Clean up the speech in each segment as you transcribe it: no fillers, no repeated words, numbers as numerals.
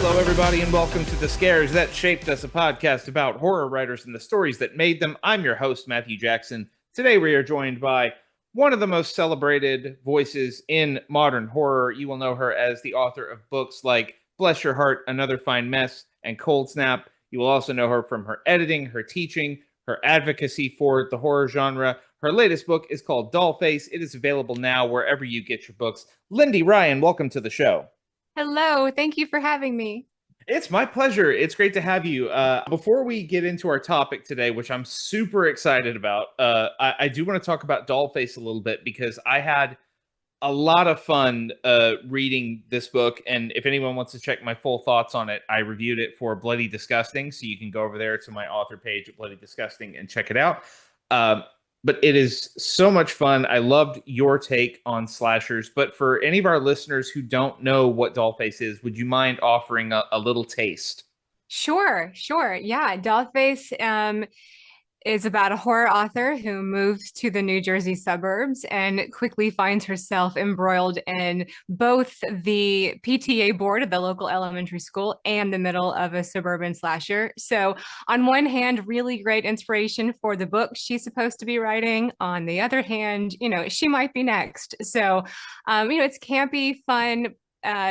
Hello, everybody, and welcome to The Scares That Shaped Us, a podcast about horror writers and the stories that made them. I'm your host, Matthew Jackson. Today, we are joined by one of the most celebrated voices in modern horror. You will know her as the author of books like Bless Your Heart, Another Fine Mess, and Cold Snap. You will also know her from her editing, her teaching, her advocacy for the horror genre. Her latest book is called Dollface. It is available now wherever you get your books. Lindy Ryan, welcome to the show. Hello, thank you for having me. It's my pleasure. It's great to have you. Before we get into our topic today, which I'm super excited about, I do want to talk about Dollface a little bit because I had a lot of fun reading this book. And if anyone wants to check my full thoughts on it, I reviewed it for Bloody Disgusting. So you can go over there to my author page at Bloody Disgusting and check it out. But it is so much fun. I loved your take on slashers. But for any of our listeners who don't know what Dollface is, would you mind offering a little taste? Sure. Yeah, Dollface is about a horror author who moves to the New Jersey suburbs and quickly finds herself embroiled in both the PTA board of the local elementary school and the middle of a suburban slasher. So, on one hand, really great inspiration for the book she's supposed to be writing. On the other hand, she might be next. So, it's campy, fun,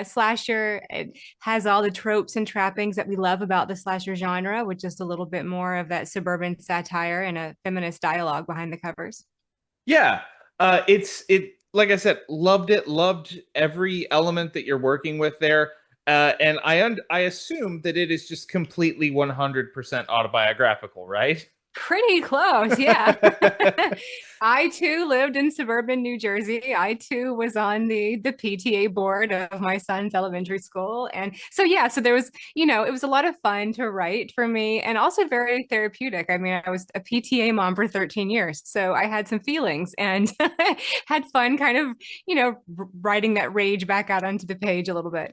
slasher. It has all the tropes and trappings that we love about the slasher genre, with just a little bit more of that suburban satire and a feminist dialogue behind the covers. Yeah, it like I said, loved it. Loved every element that you're working with there. And I assume that it is just completely 100% autobiographical, right? Pretty close, yeah. I too lived in suburban New Jersey. I too was on the PTA board of my son's elementary school. And so yeah, so there was, it was a lot of fun to write for me and also very therapeutic. I mean, I was a PTA mom for 13 years, so I had some feelings and had fun kind of, writing that rage back out onto the page a little bit.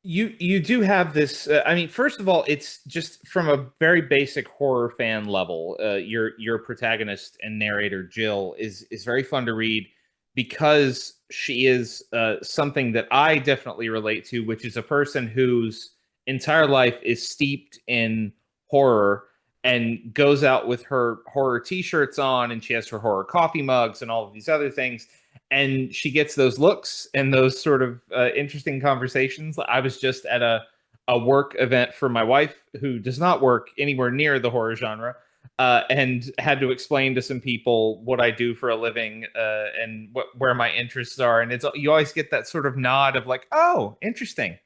You do have this. I mean, first of all, it's just from a very basic horror fan level. Your protagonist and narrator Jill is very fun to read because she is something that I definitely relate to, which is a person whose entire life is steeped in horror and goes out with her horror T-shirts on, and she has her horror coffee mugs and all of these other things, and she gets those looks and those sort of interesting conversations. I was just at a work event for my wife who does not work anywhere near the horror genre, and had to explain to some people what I do for a living, and where my interests are. And it's you always get that sort of nod of like, oh, interesting.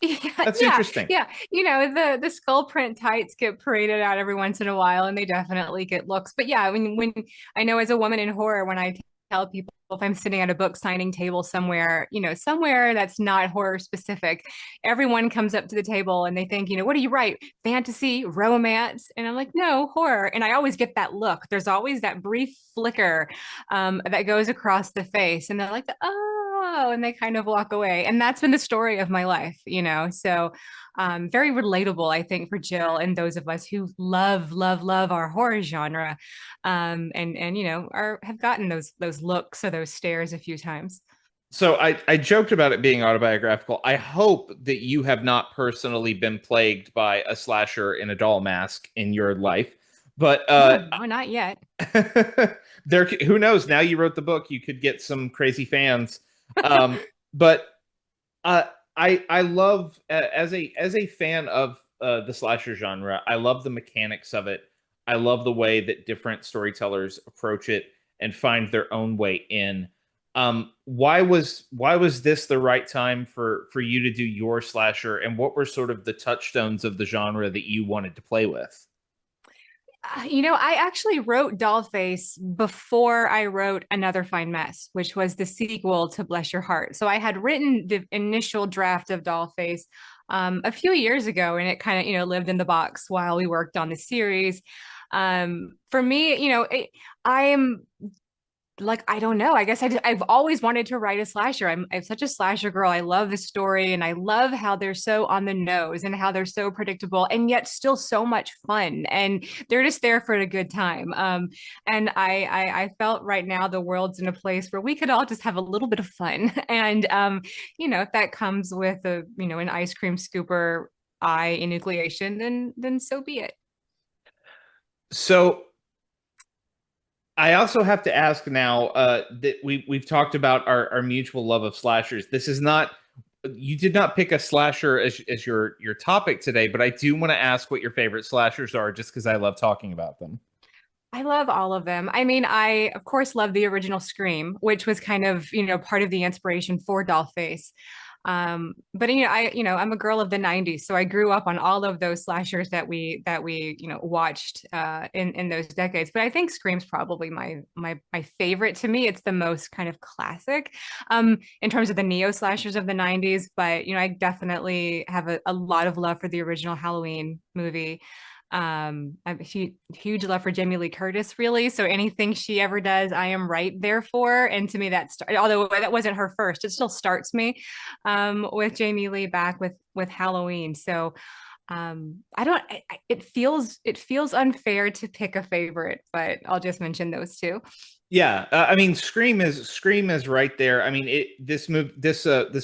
Yeah, That's yeah, interesting. yeah. The skull print tights get paraded out every once in a while, and they definitely get looks. But yeah, when I know as a woman in horror, when I tell people if I'm sitting at a book signing table somewhere, somewhere that's not horror specific, everyone comes up to the table and they think, what do you write? Fantasy, romance? And I'm like, no, horror. And I always get that look. There's always that brief flicker that goes across the face, and they're like, oh, and they kind of walk away. And that's been the story of my life. So very relatable, I think, for Jill and those of us who love our horror genre, and have gotten those looks or those stares a few times. So I joked about it being autobiographical. I hope that you have not personally been plagued by a slasher in a doll mask in your life. But Oh no, not yet. there, who knows? Now you wrote the book, you could get some crazy fans. But uh, I love as a fan of the slasher genre. I love the mechanics of it. I love the way that different storytellers approach it and find their own way in. Why was this the right time for you to do your slasher, and what were sort of the touchstones of the genre that you wanted to play with? I actually wrote Dollface before I wrote Another Fine Mess, which was the sequel to Bless Your Heart. So I had written the initial draft of Dollface a few years ago, and it kind of, lived in the box while we worked on the series. For me, I am like, I don't know. I guess I've always wanted to write a slasher. I'm such a slasher girl. I love the story, and I love how they're so on the nose and how they're so predictable and yet still so much fun. And they're just there for a good time. And I felt right now the world's in a place where we could all just have a little bit of fun. And if that comes with an ice cream scooper eye enucleation, then so be it. So I also have to ask now that we've talked about our mutual love of slashers. This is not you did not pick a slasher as your topic today, but I do want to ask what your favorite slashers are, just because I love talking about them. I love all of them. I mean, I of course love the original Scream, which was kind of, part of the inspiration for Dollface. But I'm a girl of the 90s, so I grew up on all of those slashers that we watched in those decades. But I think Scream's probably my favorite. To me, it's the most kind of classic in terms of the neo slashers of the 90s. But I definitely have a lot of love for the original Halloween movie. I'm a huge love for Jamie Lee Curtis, really. So anything she ever does, I am right there for. And to me, although that wasn't her first, it still starts me with Jamie Lee back with Halloween. So I don't. It feels unfair to pick a favorite, but I'll just mention those two. Yeah, I mean, Scream is right there. I mean, this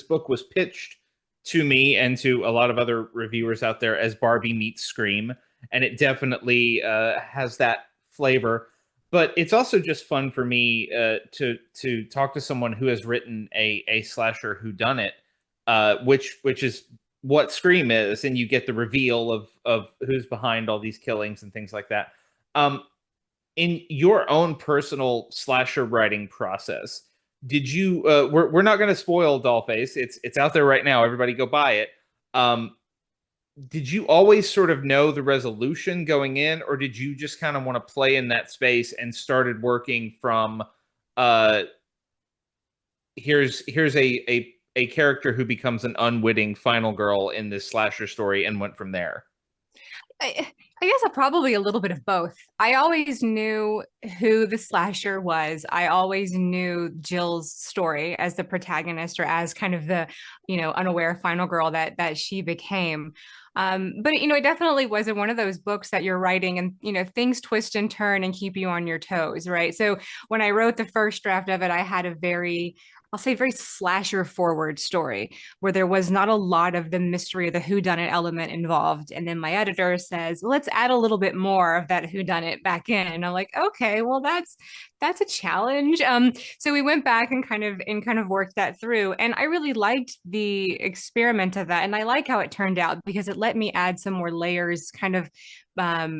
book was pitched to me and to a lot of other reviewers out there as Barbie meets Scream, and it definitely has that flavor. But it's also just fun for me to talk to someone who has written a slasher whodunit, which is what Scream is, and you get the reveal of who's behind all these killings and things like that. Um, in your own personal slasher writing process, did you we're not going to spoil Dollface. It's out there right now. Everybody go buy it. Um, did you always sort of know the resolution going in, or did you just kind of want to play in that space and started working from uh here's a character who becomes an unwitting final girl in this slasher story and went from there? I guess probably a little bit of both. I always knew who the slasher was. I always knew Jill's story as the protagonist or as kind of the, unaware final girl that she became. But it definitely wasn't one of those books that you're writing and things twist and turn and keep you on your toes, right? So when I wrote the first draft of it, I had a I'll say very slasher forward story where there was not a lot of the mystery of the whodunit element involved. And then my editor says, let's add a little bit more of that whodunit back in. And I'm like, okay, well that's a challenge. So we went back and kind of worked that through. And I really liked the experiment of that. And I like how it turned out because it let me add some more layers kind of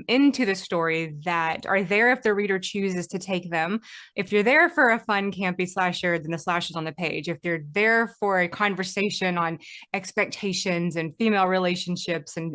into the story that are there if the reader chooses to take them. If you're there for a fun, campy slasher, then the slasher's on the page. If you're there for a conversation on expectations and female relationships and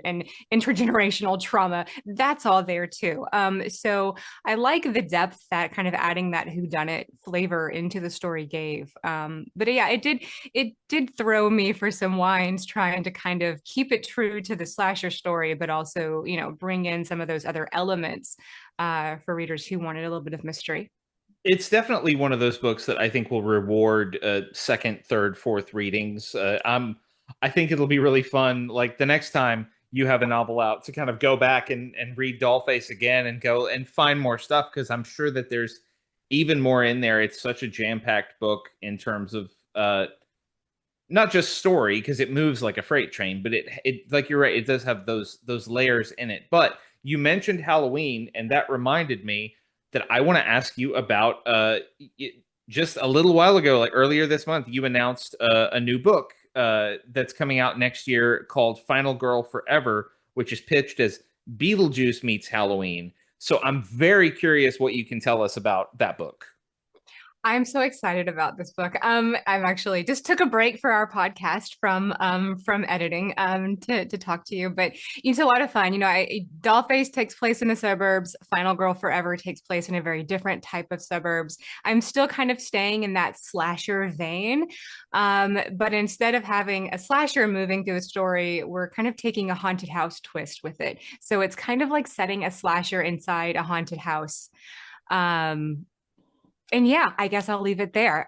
intergenerational trauma, that's all there too. So I like the depth that kind of adding that whodunit flavor into the story gave. But yeah, it did throw me for some winds trying to kind of keep it true to the slasher story, but also bring in some of those other elements for readers who wanted a little bit of mystery. It's definitely one of those books that I think will reward second, third, fourth readings. I think it'll be really fun. Like the next time you have a novel out to kind of go back and read Dollface again and go and find more stuff because I'm sure that there's even more in there. It's such a jam-packed book in terms of not just story because it moves like a freight train, but it like you're right, it does have those layers in it. But you mentioned Halloween, and that reminded me that I want to ask you about just a little while ago, like earlier this month, you announced a new book that's coming out next year called Final Girl Forever, which is pitched as Beetlejuice meets Halloween. So I'm very curious what you can tell us about that book. I'm so excited about this book. I'm actually just took a break for our podcast from editing to talk to you, but it's a lot of fun. Dollface takes place in the suburbs. Final Girl Forever takes place in a very different type of suburbs. I'm still kind of staying in that slasher vein, but instead of having a slasher moving through the story, we're kind of taking a haunted house twist with it. So it's kind of like setting a slasher inside a haunted house. Um, And yeah, I guess I'll leave it there.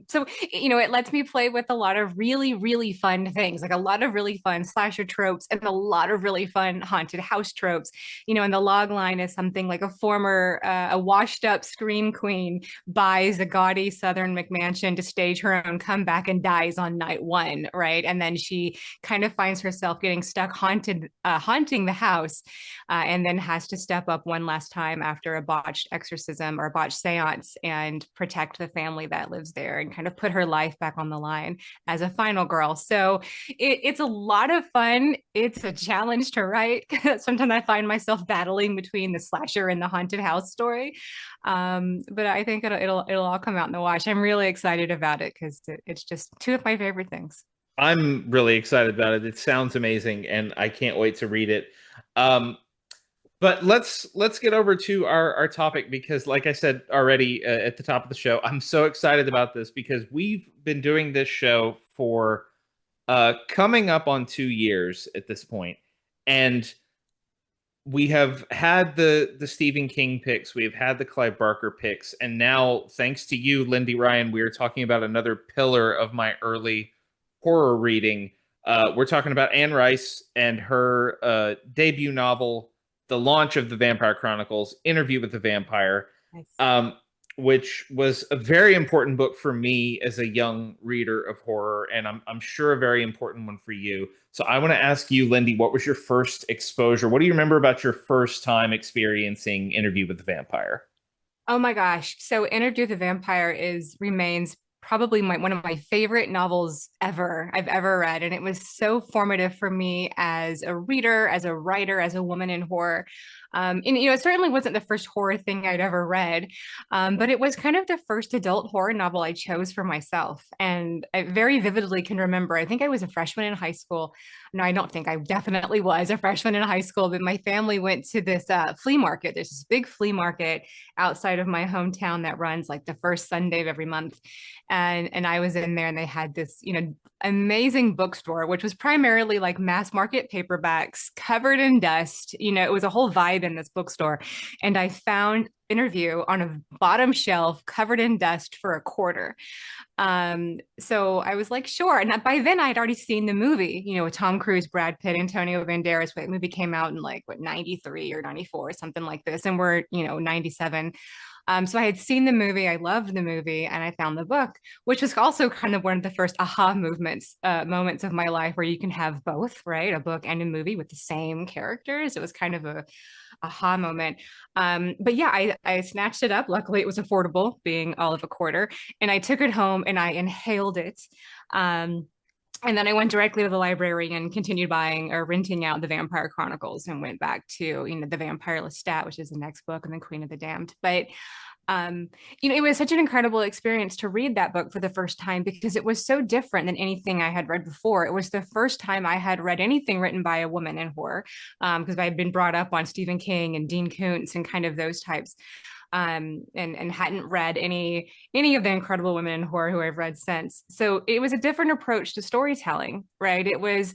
So it lets me play with a lot of really, really fun things, like a lot of really fun slasher tropes and a lot of really fun haunted house tropes. And the log line is something like a washed up scream queen buys a gaudy Southern McMansion to stage her own comeback and dies on night one, right? And then she kind of finds herself getting stuck haunting the house, and then has to step up one last time after a botched exorcism or a botched seance and protect the family that lives there and kind of put her life back on the line as a final girl. So it's a lot of fun. It's a challenge to write. Sometimes I find myself battling between the slasher and the haunted house story. But I think it'll all come out in the wash. I'm really excited about it because it's just two of my favorite things. I'm really excited about it. It sounds amazing, and I can't wait to read it. Um, but let's get over to our topic because, like I said already at the top of the show, I'm so excited about this because we've been doing this show for coming up on 2 years at this point, and we have had the Stephen King picks, we have had the Clive Barker picks, and now thanks to you, Lindy Ryan, we are talking about another pillar of my early horror reading. We're talking about Anne Rice and her debut novel, The Launch of the Vampire Chronicles, Interview with the Vampire. Nice. Which was a very important book for me as a young reader of horror, and I'm sure a very important one for you. So I want to ask you, Lindy, what was your first exposure? What do you remember about your first time experiencing Interview with the Vampire? Oh my gosh. So Interview with the Vampire is remains probably one of my favorite novels I've ever read. And it was so formative for me as a reader, as a writer, as a woman in horror. And it certainly wasn't the first horror thing I'd ever read, but it was kind of the first adult horror novel I chose for myself. And I very vividly can remember, I think I was a freshman in high school. No, I don't think I definitely was a freshman in high school, but my family went to this flea market. There's this big flea market outside of my hometown that runs like the first Sunday of every month. And I was in there and they had this, amazing bookstore, which was primarily like mass market paperbacks covered in dust. It was a whole vibe in this bookstore. And I found Interview on a bottom shelf covered in dust for a quarter. So I was like, sure. And by then I'd already seen the movie, with Tom Cruise, Brad Pitt, Antonio Banderas. That movie came out in like what 93 or 94 or something like this. And we're, 97. So I had seen the movie, I loved the movie, and I found the book, which was also kind of one of the first moments of my life where you can have both, right? A book and a movie with the same characters. It was kind of a aha moment. But yeah, I snatched it up. Luckily, it was affordable, being all of a quarter, and I took it home and I inhaled it. And then I went directly to the library and continued buying or renting out the Vampire Chronicles and went back to, the Vampire Lestat, which is the next book, and then Queen of the Damned. But it was such an incredible experience to read that book for the first time because it was so different than anything I had read before. It was the first time I had read anything written by a woman in horror, because I had been brought up on Stephen King and Dean Koontz and kind of those types. And hadn't read any of the incredible women in horror who I've read since. So it was a different approach to storytelling, right? It was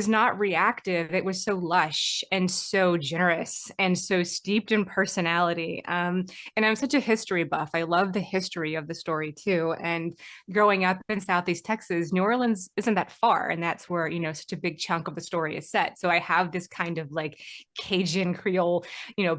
not reactive. It was so lush and so generous and so steeped in personality. And I'm such a history buff. I love the history of the story too. And growing up in Southeast Texas, New Orleans isn't that far, and that's where such a big chunk of the story is set. So I have this kind of like Cajun Creole,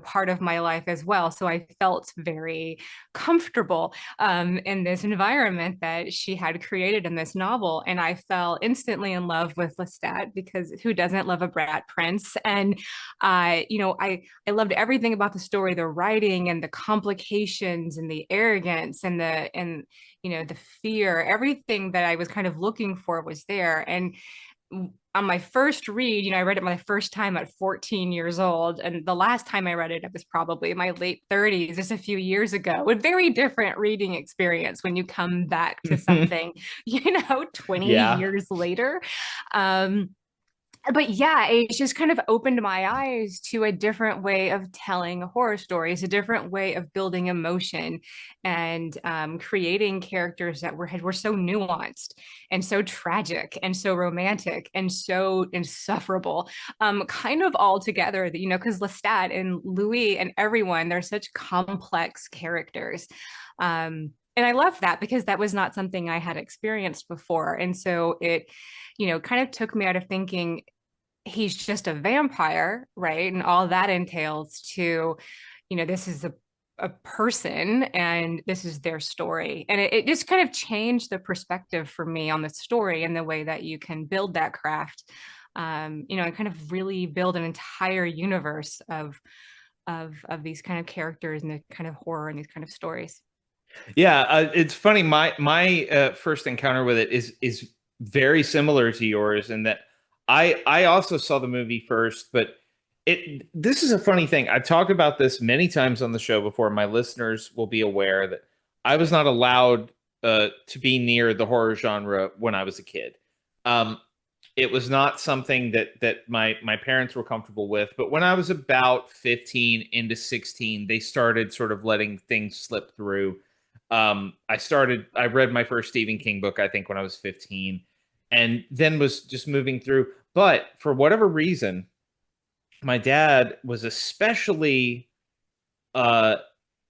part of my life as well. So I felt very comfortable in this environment that she had created in this novel. And I fell instantly in love with Lestat because who doesn't love a brat prince? And, I loved everything about the story, the writing and the complications and the arrogance and the fear, everything that I was kind of looking for was there. And on my first read, I read it my first time at 14 years old. And the last time I read it, it was probably in my late 30s, just a few years ago. A very different reading experience when you come back to something, 20 Yeah. years later. Um, But yeah, it just kind of opened my eyes to a different way of telling horror stories, a different way of building emotion and creating characters that were so nuanced and so tragic and so romantic and so insufferable, kind of all together. That because Lestat and Louis and everyone, they're such complex characters. And I love that because that was not something I had experienced before. And so it kind of took me out of thinking he's just a vampire, right? And all that entails to, this is a person and this is their story. And it just kind of changed the perspective for me on the story and the way that you can build that craft, and kind of really build an entire universe of these kind of characters and the kind of horror and these kind of stories. Yeah, it's funny. My first encounter with it is very similar to yours in that I also saw the movie first, but this is a funny thing. I've talked about this many times on the show before. My listeners will be aware that I was not allowed to be near the horror genre when I was a kid. Um, it was not something that my parents were comfortable with. But when I was about 15 into 16, they started sort of letting things slip through. I read my first Stephen King book, I think, when I was 15, and then was just moving through. But for whatever reason, my dad was especially uh,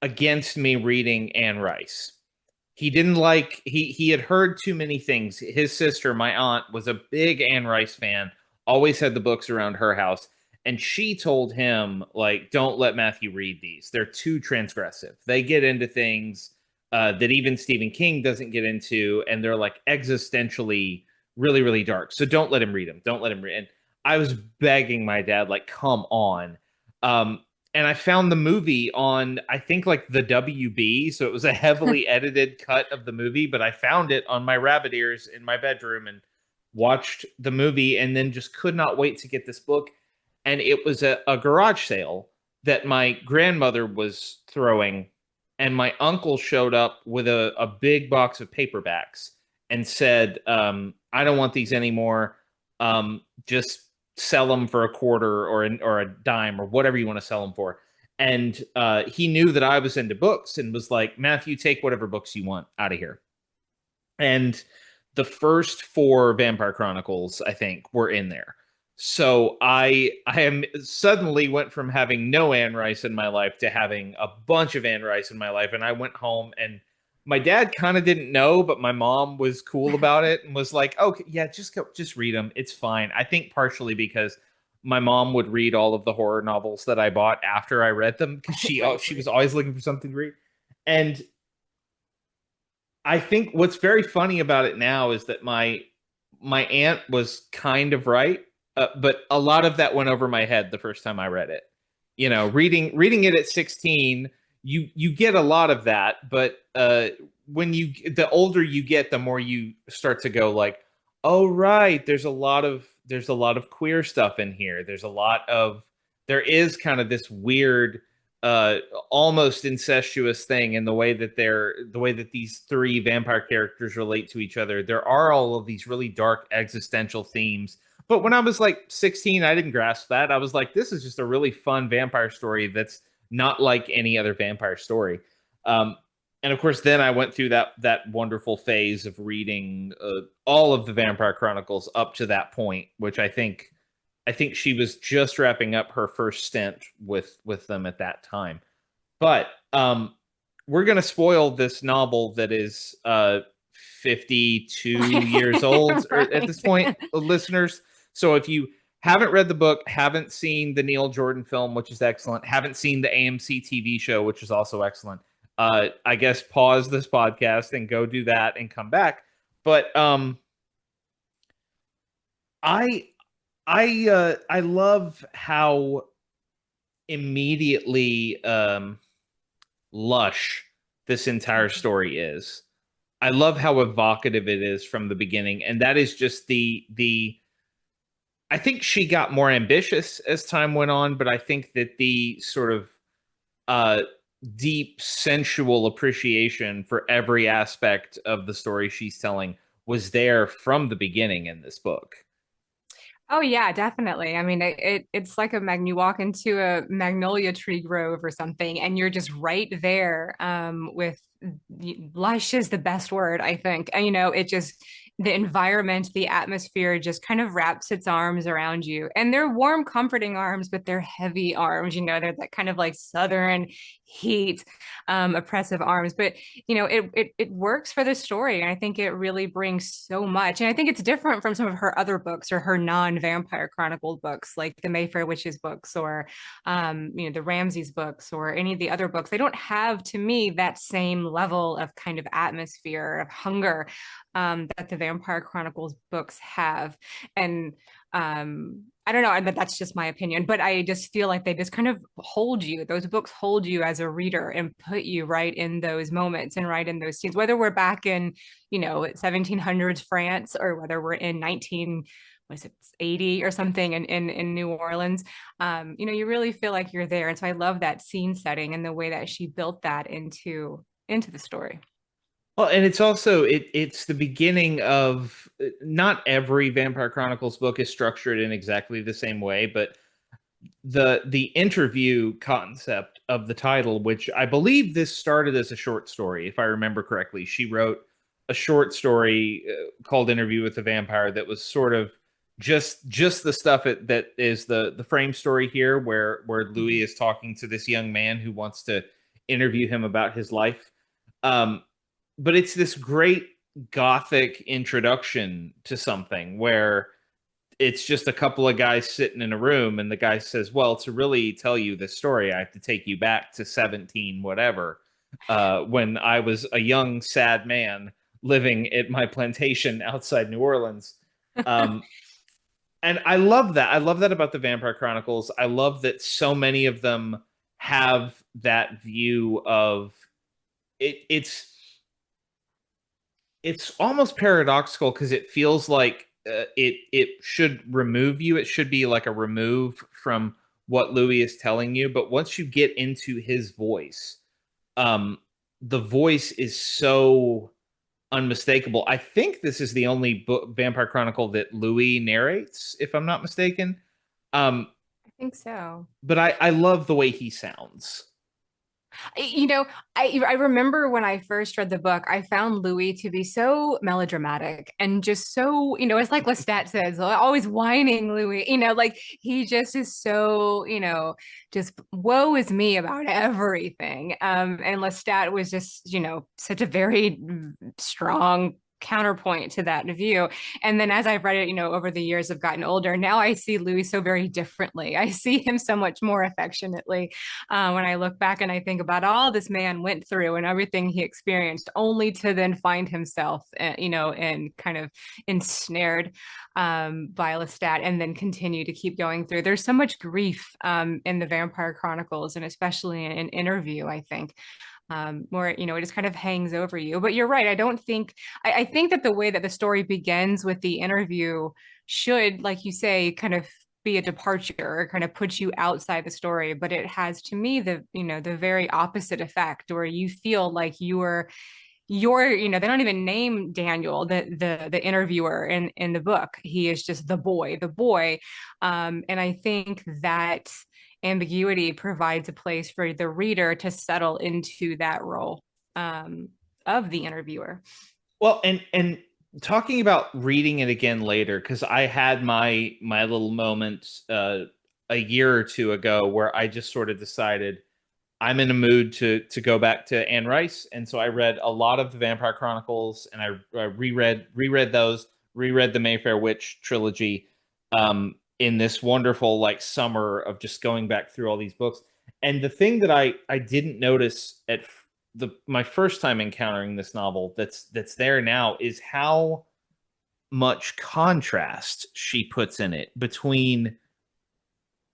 against me reading Anne Rice. He didn't like he had heard too many things. His sister, my aunt, was a big Anne Rice fan, always had the books around her house, and she told him like, "Don't let Matthew read these. They're too transgressive. They get into things that even Stephen King doesn't get into, and they're like existentially really, really dark. So don't let him read them. Don't let him read." And I was begging my dad, like, "Come on." Um, and I found the movie on, I think, like the WB, so it was a heavily edited cut of the movie, but I found it on my rabbit ears in my bedroom and watched the movie, and then just could not wait to get this book. And it was a garage sale that my grandmother was throwing, and my uncle showed up with a big box of paperbacks and said, "I don't want these anymore. Just sell them for a quarter or a dime or whatever you want to sell them for." And he knew that I was into books and was like, "Matthew, take whatever books you want out of here." And the first four Vampire Chronicles, I think, were in there. So I am suddenly went from having no Anne Rice in my life to having a bunch of Anne Rice in my life. And I went home, and my dad kind of didn't know, but my mom was cool about it and was like, "Okay, yeah, just read them. It's fine." I think partially because my mom would read all of the horror novels that I bought after I read them because Right, she right. was always looking for something to read. And I think what's very funny about it now is that my aunt was kind of right, but a lot of that went over my head the first time I read it. Reading it at 16, you get a lot of that, but when the older you get, the more you start to go like, "Oh right, there's a lot of queer stuff in here. There is kind of this weird uh almost incestuous thing in the way that these three vampire characters relate to each other. There are all of these really dark existential themes." But when I was like 16, I didn't grasp that. I was like, this is just a really fun vampire story that's not like any other vampire story. Um, and of course, then I went through that wonderful phase of reading all of the Vampire Chronicles up to that point, which I think she was just wrapping up her first stint with them at that time. But we're gonna spoil this novel that is 52 years old at Right. this point, listeners. So if you haven't read the book, haven't seen the Neil Jordan film, which is excellent, haven't seen the AMC TV show, which is also excellent, I guess pause this podcast and go do that and come back. But I I love how immediately lush this entire story is. I love how evocative it is from the beginning, and that is just the. I think she got more ambitious as time went on, but I think that the sort of uh, deep sensual appreciation for every aspect of the story she's telling was there from the beginning in this book. Oh yeah, definitely. I mean, it's like a mag you walk into a magnolia tree grove or something, and you're just right there. With lush is the best word, I think. And it just the environment, the atmosphere just kind of wraps its arms around you. And they're warm, comforting arms, but they're heavy arms. They're that kind of like southern heat, oppressive arms. But it works for the story, and I think it really brings so much. And I think it's different from some of her other books or her non-vampire chronicle books, like the Mayfair Witches books, or the Ramses books, or any of the other books. They don't have, to me, that same level of kind of atmosphere of hunger that the Vampire Chronicles books have. And I don't know, but that's just my opinion. But I just feel like they just kind of hold you. Those books hold you as a reader and put you right in those moments and right in those scenes, whether we're back in, 1700s France, or whether we're in 19 was it 80 or something in New Orleans. You really feel like you're there. And so I love that scene setting and the way that she built that into the story. Well, and it's also it's the beginning of not every Vampire Chronicles book is structured in exactly the same way, but the interview concept of the title, which I believe this started as a short story, if I remember correctly. She wrote a short story called Interview with the Vampire that was sort of just the stuff that is the frame story here, where Louis is talking to this young man who wants to interview him about his life. Um, but it's this great gothic introduction to something where it's just a couple of guys sitting in a room, and the guy says, well, to really tell you this story, I have to take you back to 17 whatever, when I was a young sad man living at my plantation outside New Orleans. um, and I love that about the Vampire Chronicles. I love that so many of them have that view of it's almost paradoxical because it feels like it should remove you. It should be like a remove from what Louis is telling you. But once you get into his voice, um, the voice is so unmistakable. I think this is the only book, Vampire Chronicle, that Louis narrates, if I'm not mistaken. Um, I think so. but I love the way he sounds. You know, I remember when I first read the book, I found Louis to be so melodramatic and just so, it's like Lestat says, always whining Louis, like he just is so, just woe is me about everything. And Lestat was just, such a very strong counterpoint to that view. And then as I've read it, over the years, I've gotten older. Now I see Louis so very differently. I see him so much more affectionately when I look back and I think about all this man went through and everything he experienced, only to then find himself, and kind of ensnared by Lestat, and then continue to keep going through. There's so much grief in the Vampire Chronicles, and especially in Interview, I think. Where it just kind of hangs over you. But you're right. I don't think I think that the way that the story begins with the interview should, like you say, kind of be a departure or kind of put you outside the story. But it has, to me, the very opposite effect, where you feel like they don't even name Daniel, the interviewer in the book. He is just the boy. And I think that ambiguity provides a place for the reader to settle into that role of the interviewer. Well, and talking about reading it again later, because I had my little moment a year or two ago where I just sort of decided I'm in a mood to go back to Anne Rice, and so I read a lot of the Vampire Chronicles, and I reread those, reread the Mayfair Witch trilogy, in this wonderful like summer of just going back through all these books. And the thing that I didn't notice at the my first time encountering this novel that's there now is how much contrast she puts in it between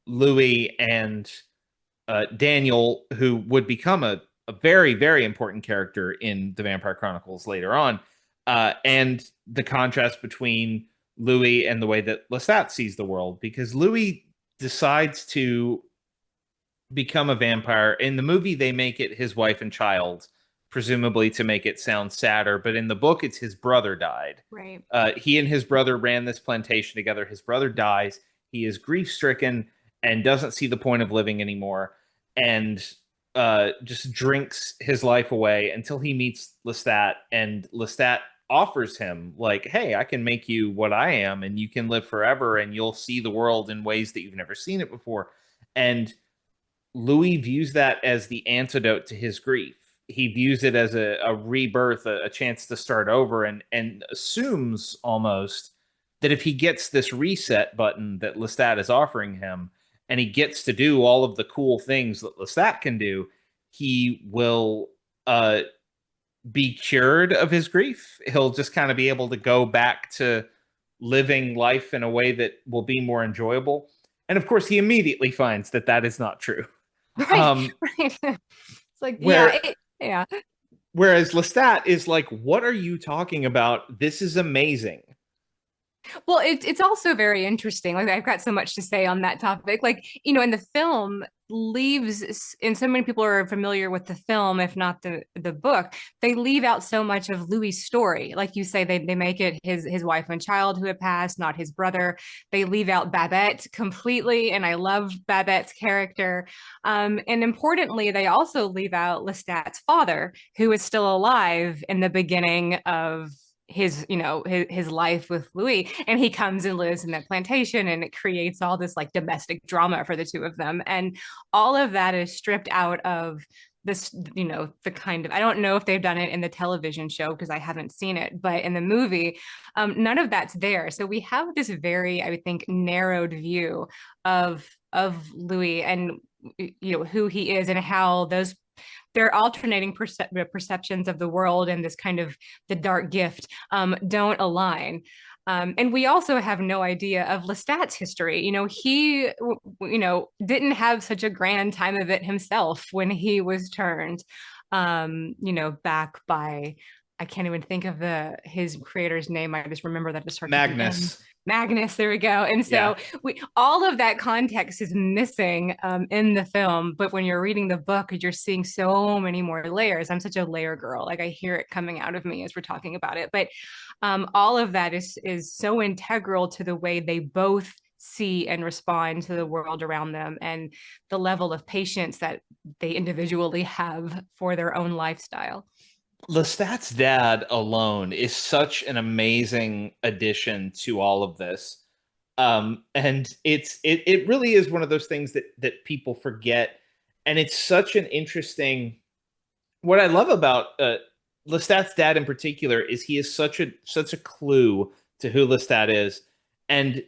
Louis and Daniel, who would become a very, very important character in the Vampire Chronicles later on, and the contrast between Louis and the way that Lestat sees the world, because Louis decides to become a vampire. In the movie, they make it his wife and child presumably to make it sound sadder. But in the book, it's his brother died. Right. He and his brother ran this plantation together. His brother dies. He is grief stricken and doesn't see the point of living anymore, and just drinks his life away until he meets Lestat, and Lestat offers him like, "Hey, I can make you what I am, and you can live forever, and you'll see the world in ways that you've never seen it before." And Louis views that as the antidote to his grief. He views it as a rebirth, a chance to start over, and assumes almost that if he gets this reset button that Lestat is offering him, and he gets to do all of the cool things that Lestat can do, he will be cured of his grief. He'll just kind of be able to go back to living life in a way that will be more enjoyable. And of course, he immediately finds that that is not true. Right. Um, Right. It's like, yeah, where yeah. whereas Lestat is like, "What are you talking about? This is amazing." Well, it's also very interesting. Like I've got so much to say on that topic. Like, and the film leaves, and so many people are familiar with the film, if not the book, they leave out so much of Louis' story. Like you say, they make it his wife and child who had passed, not his brother. They leave out Babette completely, and I love Babette's character. And importantly, they also leave out Lestat's father, who is still alive in the beginning of his life with Louis, and he comes and lives in that plantation, and it creates all this like domestic drama for the two of them, and all of that is stripped out of this, the kind of, I don't know if they've done it in the television show because I haven't seen it, but in the movie, none of that's there. So we have this very, I would think, narrowed view of Louis, and who he is, and how those their alternating perceptions of the world and this kind of the dark gift don't align. And we also have no idea of Lestat's history. He, didn't have such a grand time of it himself when he was turned, back by, I can't even think of his creator's name. I just remember that it starts with an M. Magnus. Magnus, there we go. And Yeah. so all of that context is missing in the film, but when you're reading the book, you're seeing so many more layers. I'm such a layer girl. Like I hear it coming out of me as we're talking about it. But all of that is so integral to the way they both see and respond to the world around them, and the level of patience that they individually have for their own lifestyle. Lestat's dad alone is such an amazing addition to all of this. And it really is one of those things that people forget. And it's such an interesting, what I love about Lestat's dad in particular is he is such a clue to who Lestat is. And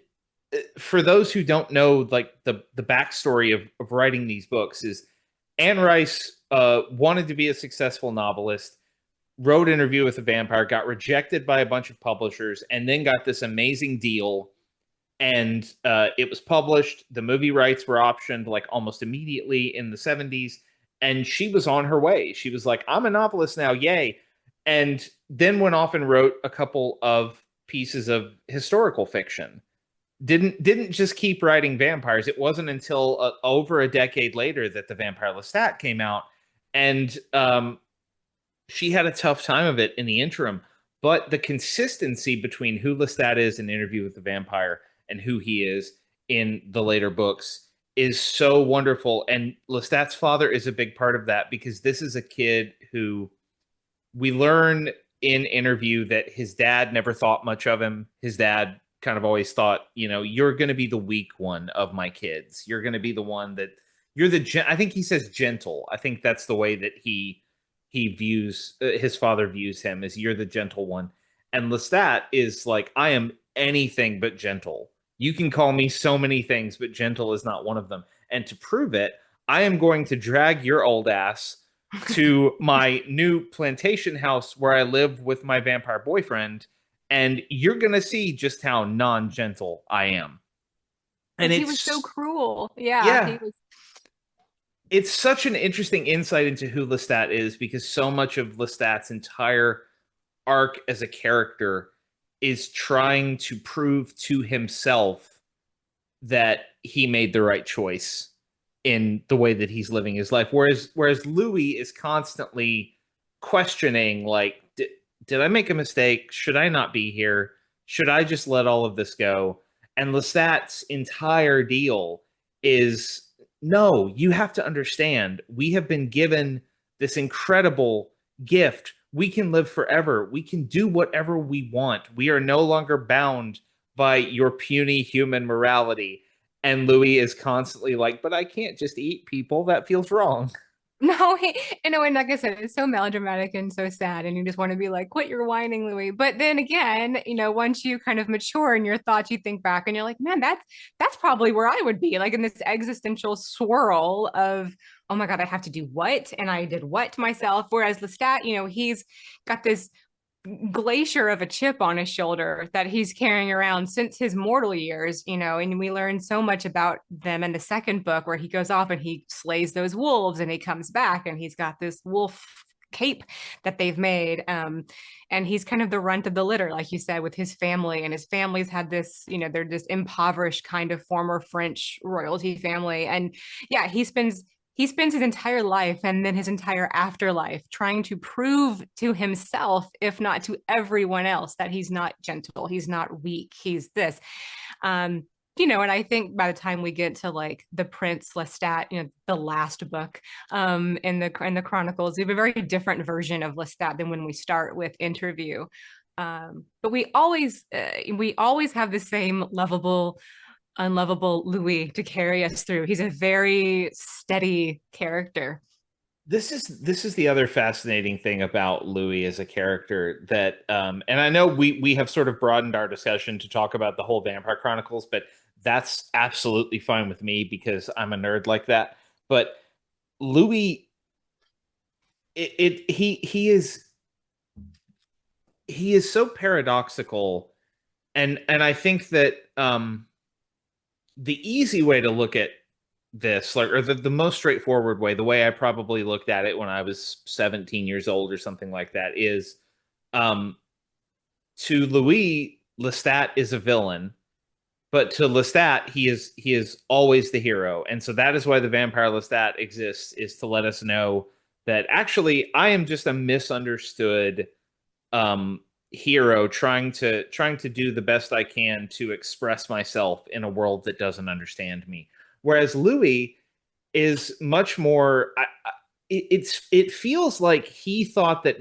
for those who don't know, like the backstory of writing these books is Anne Rice wanted to be a successful novelist, wrote Interview with a Vampire, got rejected by a bunch of publishers, and then got this amazing deal. And it was published. The movie rights were optioned like almost immediately in the 70s. And she was on her way. She was like, "I'm a novelist now, yay." And then went off and wrote a couple of pieces of historical fiction. Didn't just keep writing vampires. It wasn't until over a decade later that The Vampire Lestat came out. And she had a tough time of it in the interim, but the consistency between who Lestat is in Interview with the Vampire and who he is in the later books is so wonderful. And Lestat's father is a big part of that, because this is a kid who we learn in Interview that his dad never thought much of him. His dad kind of always thought, you're going to be the weak one of my kids. You're going to be the one that you're I think he says gentle. I think that's the way that he views his father views him, as you're the gentle one. And Lestat is like, "I am anything but gentle. You can call me so many things, but gentle is not one of them. And to prove it, I am going to drag your old ass to my new plantation house where I live with my vampire boyfriend, and you're going to see just how non-gentle I am." And Because he was so cruel. Yeah, he yeah, was. it's such an interesting insight into who Lestat is, because so much of Lestat's entire arc as a character is trying to prove to himself that he made the right choice in the way that he's living his life. Whereas Louis is constantly questioning, like, did I make a mistake? Should I not be here? Should I just let all of this go? And Lestat's entire deal is no, you have to understand, we have been given this incredible gift. We can live forever. We can do whatever we want. We are no longer bound by your puny human morality. And Louis is constantly like, but I can't just eat people. That feels wrong. No, and like I said, it's so melodramatic and so sad, and you just want to be like, quit your whining, Louis. But then again, once you kind of mature in your thoughts, you think back and you're like, man, that's probably where I would be, like in this existential swirl of, oh my God, I have to do what? And I did what to myself? Whereas Lestat, he's got this glacier of a chip on his shoulder that he's carrying around since his mortal years, and we learn so much about them in the second book where he goes off and he slays those wolves and he comes back and he's got this wolf cape that they've made. And he's kind of the runt of the litter, like you said, with his family. And his family's had this, they're this impoverished kind of former French royalty family. And yeah, he spends his entire life and then his entire afterlife trying to prove to himself, if not to everyone else, that he's not gentle, he's not weak, he's this. Um, and I think by the time we get to like the Prince Lestat, the last book in the Chronicles, we have a very different version of Lestat than when we start with Interview. But we always have the same lovable, unlovable Louis to carry us through. He's a very steady character. This is the other fascinating thing about Louis as a character that and I know we have sort of broadened our discussion to talk about the whole Vampire Chronicles, but that's absolutely fine with me because I'm a nerd like that. But Louis, he is so paradoxical, and I think that the easy way to look at this, like, or the most straightforward way, the way I probably looked at it when I was 17 years old or something like that, is um, to Louis, Lestat is a villain, but to Lestat, he is always the hero, and so that is why the vampire Lestat exists, is to let us know that actually I am just a misunderstood um, hero trying to do the best I can to express myself in a world that doesn't understand me. Whereas Louis is much more. It feels like he thought that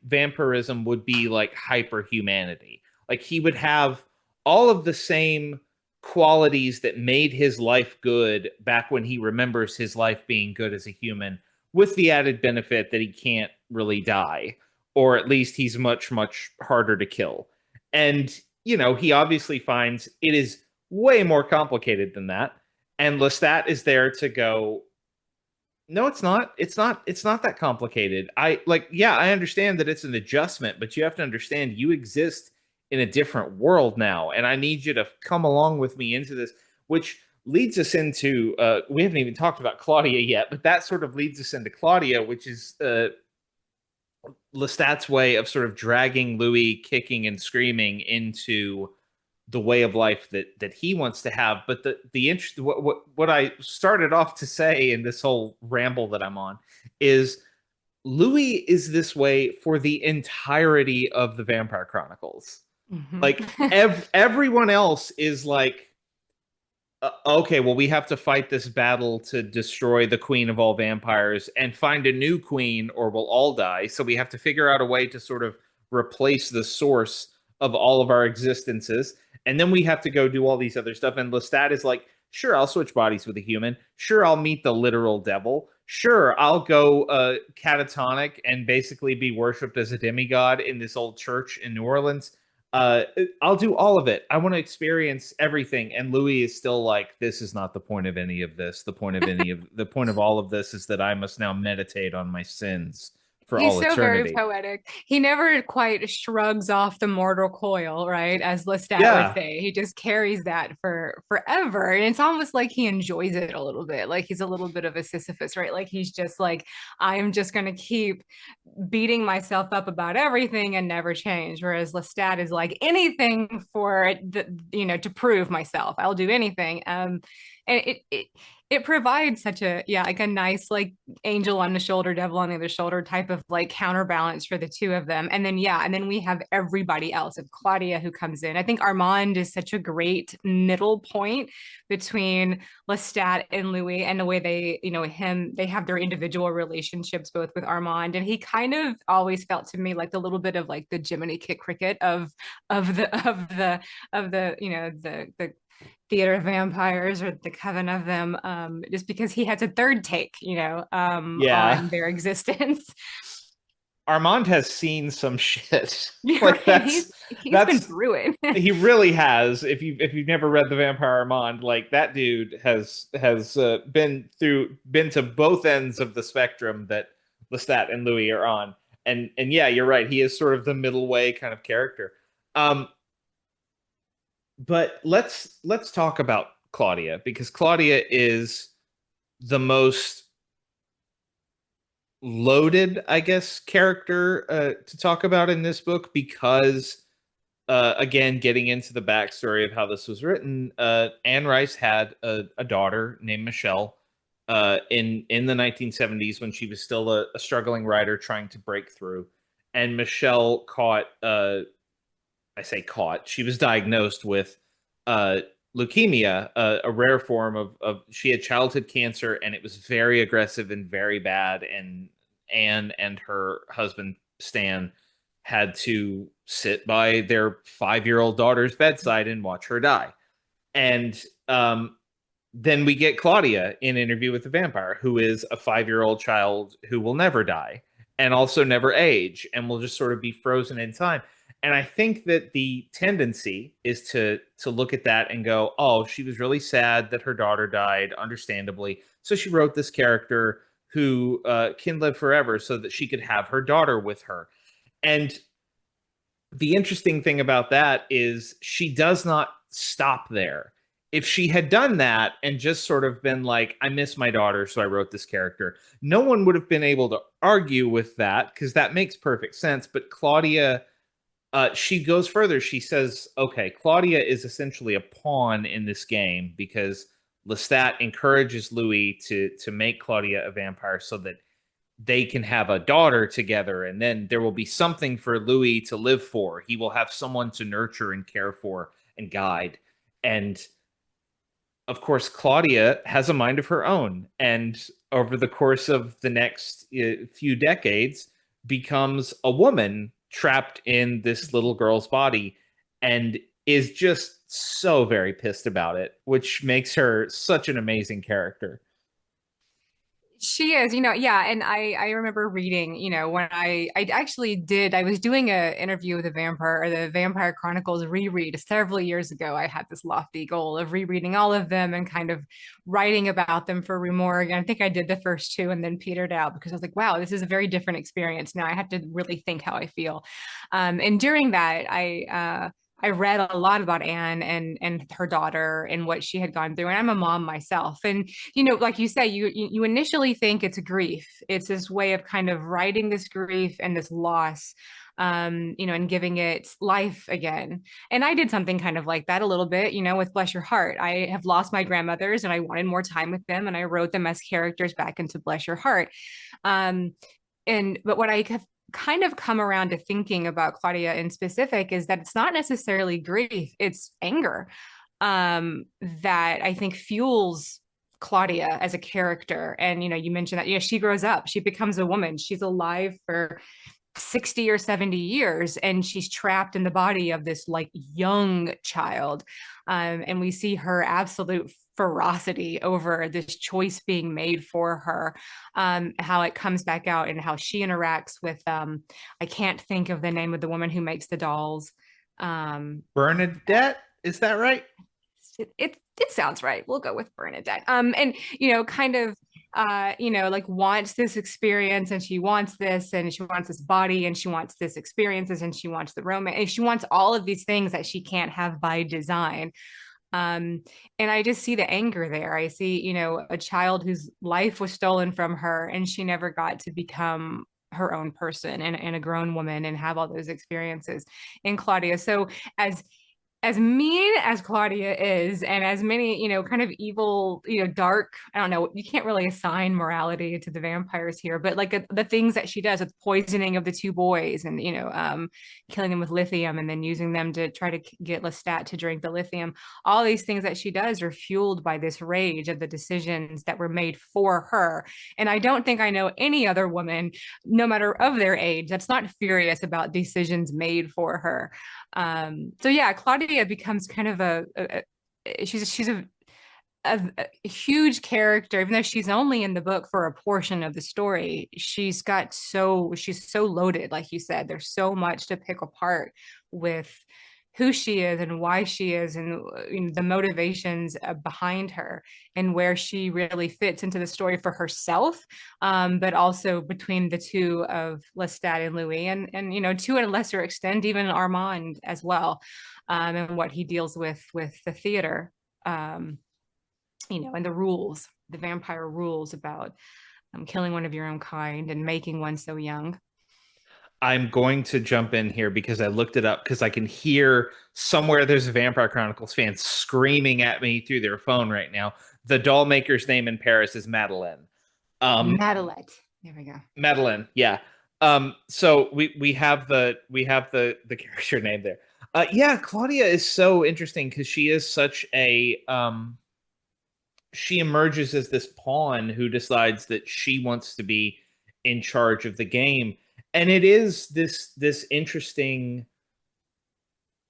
vampirism would be like hyper humanity, like he would have all of the same qualities that made his life good back when he remembers his life being good as a human, with the added benefit that he can't really die, or at least he's much much harder to kill. And he obviously finds it is way more complicated than that, and Lestat is there to go, no, it's not. It's not that complicated. Yeah, I understand that it's an adjustment, but you have to understand you exist in a different world now, and I need you to come along with me into this, which leads us into we haven't even talked about Claudia yet, but that sort of leads us into Claudia, which is Lestat's way of sort of dragging Louis kicking and screaming into the way of life that he wants to have. But the interest, what I started off to say in this whole ramble that I'm on is Louis is this way for the entirety of the Vampire Chronicles. Mhm. Like everyone else is like, okay, well, we have to fight this battle to destroy the queen of all vampires and find a new queen, or we'll all die. So we have to figure out a way to sort of replace the source of all of our existences. And then we have to go do all these other stuff. And Lestat is like, sure, I'll switch bodies with a human. Sure, I'll meet the literal devil. Sure, I'll go catatonic and basically be worshipped as a demigod in this old church in New Orleans. uh I'll do all of it. I want to experience everything. And Louis is still like, this is not the point of any of this. The point of all of this is that I must now meditate on my sins for He's all so very eternity. poetic. He never quite shrugs off the mortal coil, right? As Lestat would Yeah. say. He just carries that for forever. And it's almost like he enjoys it a little bit. Like he's a little bit of a Sisyphus, right? Like he's just like, I'm just gonna keep beating myself up about everything and never change. Whereas Lestat is like anything for to prove myself. I'll do anything. And it provides such a, yeah, like a nice like angel on the shoulder, devil on the other shoulder type of like counterbalance for the two of them. And then yeah, and then we have everybody else of Claudia who comes in. I think Armand is such a great middle point between Lestat and Louis, and the way they, they have their individual relationships both with Armand, and he kind of always felt to me like the little bit of like the Jiminy Cricket of the the theater of vampires or the coven of them, just because he has a third take, Yeah. on their existence. Armand has seen some shit. Yeah, Like right. He's been that's through it. he really has. If you've never read The Vampire Armand, like that dude has been to both ends of the spectrum that Lestat and Louis are on. And yeah, you're right. He is sort of the middle way kind of character. Um, but let's talk about Claudia, because Claudia is the most loaded, I guess, character to talk about in this book, because again, getting into the backstory of how this was written, Anne Rice had a daughter named Michelle in the 1970s, when she was still a struggling writer trying to break through. And Michelle caught, I say caught, she was diagnosed with uh, leukemia, a rare form she had childhood cancer, and it was very aggressive and very bad. And Anne and her husband Stan had to sit by their 5-year-old daughter's bedside and watch her die. And then we get Claudia in Interview with the Vampire, who is a 5-year-old child who will never die and also never age and will just sort of be frozen in time. And I think that the tendency is to look at that and go, "Oh, she was really sad that her daughter died, understandably. So she wrote this character who can live forever so that she could have her daughter with her." And the interesting thing about that is she does not stop there. If she had done that and just sort of been like, "I miss my daughter, so I wrote this character," no one would have been able to argue with that, because that makes perfect sense. But Claudia, she goes further. She says, okay, Claudia is essentially a pawn in this game, because Lestat encourages Louis to make Claudia a vampire so that they can have a daughter together, and then there will be something for Louis to live for. He will have someone to nurture and care for and guide. And of course, Claudia has a mind of her own, and over the course of the next few decades, becomes a woman trapped in this little girl's body, and is just so very pissed about it, which makes her such an amazing character. She is, yeah, and I remember reading, when I actually did, I was doing a interview with a vampire, or the Vampire Chronicles reread several years ago. I had this lofty goal of rereading all of them and kind of writing about them for Rue Morgue. I think I did the first two and then petered out, because I was like, wow, this is a very different experience. Now I have to really think how I feel. And during that, I read a lot about Anne and her daughter and what she had gone through. And I'm a mom myself. And like you say, you initially think it's grief. It's this way of kind of writing this grief and this loss, and giving it life again. And I did something kind of like that a little bit, with Bless Your Heart. I have lost my grandmothers and I wanted more time with them, and I wrote them as characters back into Bless Your Heart. Um, but what I have kind of come around to thinking about Claudia in specific is that it's not necessarily grief, it's anger, that I think fuels Claudia as a character. And you mentioned that she grows up, she becomes a woman, she's alive for 60 or 70 years, and she's trapped in the body of this like young child. And we see her absolute ferocity over this choice being made for her, how it comes back out and how she interacts with, I can't think of the name of the woman who makes the dolls. Bernadette, is that right? It sounds right. We'll go with Bernadette. And kind of like wants this experience, and she wants this, and she wants this body, and she wants this experiences, and she wants the romance, and she wants all of these things that she can't have by design. And I just see the anger there. I see, a child whose life was stolen from her, and she never got to become her own person and a grown woman and have all those experiences in Claudia. So as as mean as Claudia is, and as many, kind of evil, dark, I don't know, you can't really assign morality to the vampires here, but like the things that she does with poisoning of the two boys and, killing them with lithium and then using them to try to get Lestat to drink the lithium. All these things that she does are fueled by this rage of the decisions that were made for her. And I don't think I know any other woman, no matter of their age, that's not furious about decisions made for her. So yeah, Claudia becomes kind of a huge character, even though she's only in the book for a portion of the story. She's so loaded, like you said. There's so much to pick apart with who she is and why she is, and the motivations behind her, and where she really fits into the story for herself, but also between the two of Lestat and Louis, and to a lesser extent even Armand as well, and what he deals with the theater. And the rules, the vampire rules about killing one of your own kind and making one so young. I'm going to jump in here because I looked it up because I can hear somewhere there's a Vampire Chronicles fan screaming at me through their phone right now. The doll maker's name in Paris is Madeleine. Madeline. There we go. Madeleine, yeah. So we have the character name there. Yeah, Claudia is so interesting because she is such a she emerges as this pawn who decides that she wants to be in charge of the game, and it is this interesting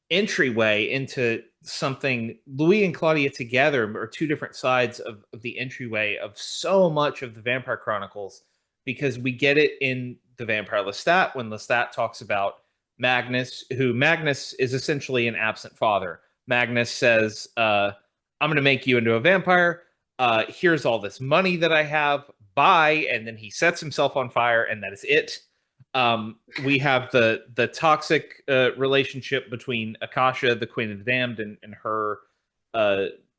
entryway into something. Louis and Claudia together are two different sides of the entryway of so much of the Vampire Chronicles, because we get it in the Vampire Lestat when Lestat talks about Magnus, who Magnus is essentially an absent father. Magnus says, I'm going to make you into a vampire. Here's all this money that I have. Bye. And then he sets himself on fire, and that is it. We have the toxic relationship between Akasha, the Queen of the Damned, and her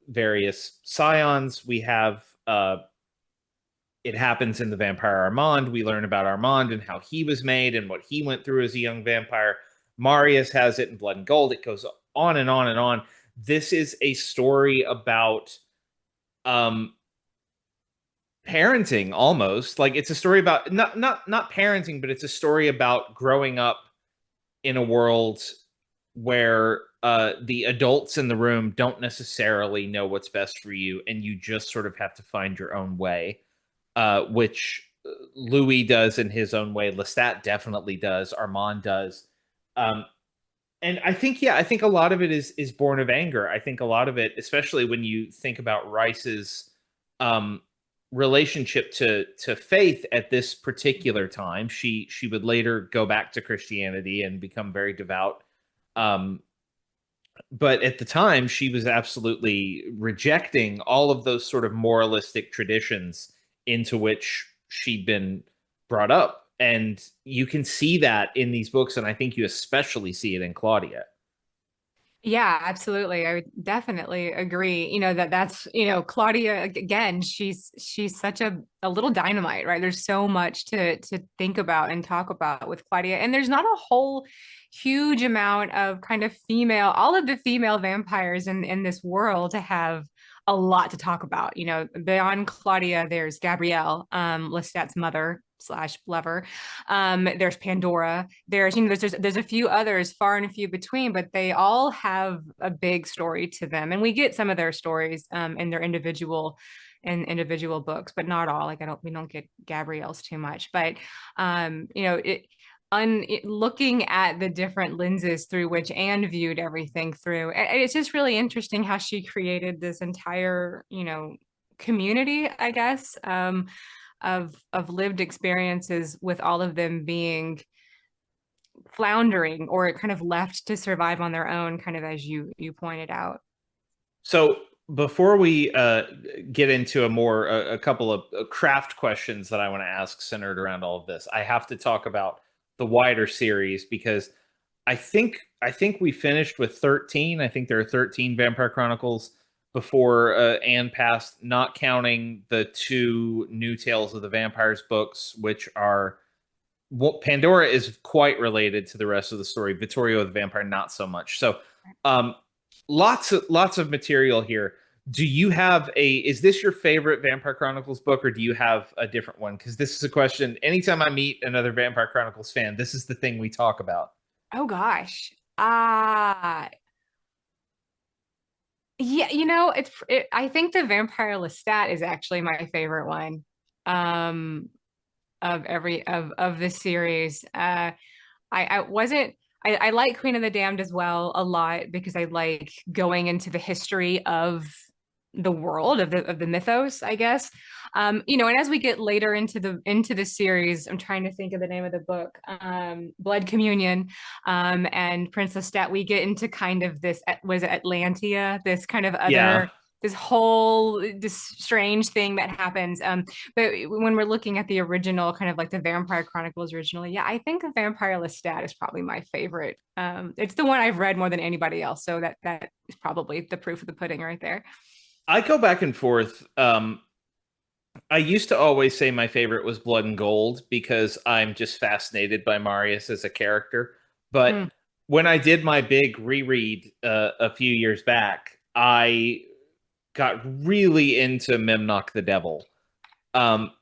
various scions. We have it happens in the Vampire Armand. We learn about Armand and how he was made and what he went through as a young vampire. Marius has it in Blood and Gold. It goes on and on and on. This is a story about um parenting, almost like it's a story about not parenting, but it's a story about growing up in a world where the adults in the room don't necessarily know what's best for you, and you just sort of have to find your own way, which Louis does in his own way. Lestat definitely does. Armand does. Um, and I think, yeah, I think a lot of it is born of anger. I think a lot of it, especially when you think about Rice's um, relationship to faith at this particular time. She would later go back to Christianity and become very devout. Um, but at the time, she was absolutely rejecting all of those sort of moralistic traditions into which she'd been brought up. And you can see that in these books, and I think you especially see it in Claudia. Yeah, absolutely. I would definitely agree. That's, Claudia again, she's such a little dynamite, right? There's so much to think about and talk about with Claudia. And there's not a whole huge amount of kind of all of the female vampires in this world have a lot to talk about. Beyond Claudia, there's Gabrielle, Lestat's mother slash lover. There's Pandora. There's a few others, far and few between, but they all have a big story to them, and we get some of their stories in their individual books, but not all. Like we don't get Gabrielle's too much, but looking at the different lenses through which Anne viewed everything through, it's just really interesting how she created this entire, community, I guess, of lived experiences, with all of them being floundering or kind of left to survive on their own, kind of as you pointed out. So before we get into a couple of craft questions that I want to ask centered around all of this, I have to talk about the wider series, because I think we finished with 13. I think there are 13 Vampire Chronicles before Anne passed, not counting the two New Tales of the Vampires books, which are, well, Pandora is quite related to the rest of the story. Vittorio the Vampire, not so much. So, um, lots of material here. Do you have a is this your favorite Vampire Chronicles book, or do you have a different one? Because this is a question anytime I meet another Vampire Chronicles fan, this is the thing we talk about. Oh gosh. Yeah, I think the Vampire Lestat is actually my favorite one. Um of this series. I wasn't I like Queen of the Damned as well a lot because I like going into the history of the world of the mythos, I guess. And as we get later into the series, I'm trying to think of the name of the book, Blood Communion, and Prince Lestat, we get into kind of this was it Atlantia, this kind of Yeah, other this strange thing that happens. But when we're looking at the original, kind of like the Vampire Chronicles originally, yeah, I think the Vampire Lestat is probably my favorite. It's the one I've read more than anybody else, so that is probably the proof of the pudding right there. I go back and forth. I used to always say my favorite was Blood and Gold because I'm just fascinated by Marius as a character. But Mm. when I did my big reread a few years back, I got really into Memnoch the Devil,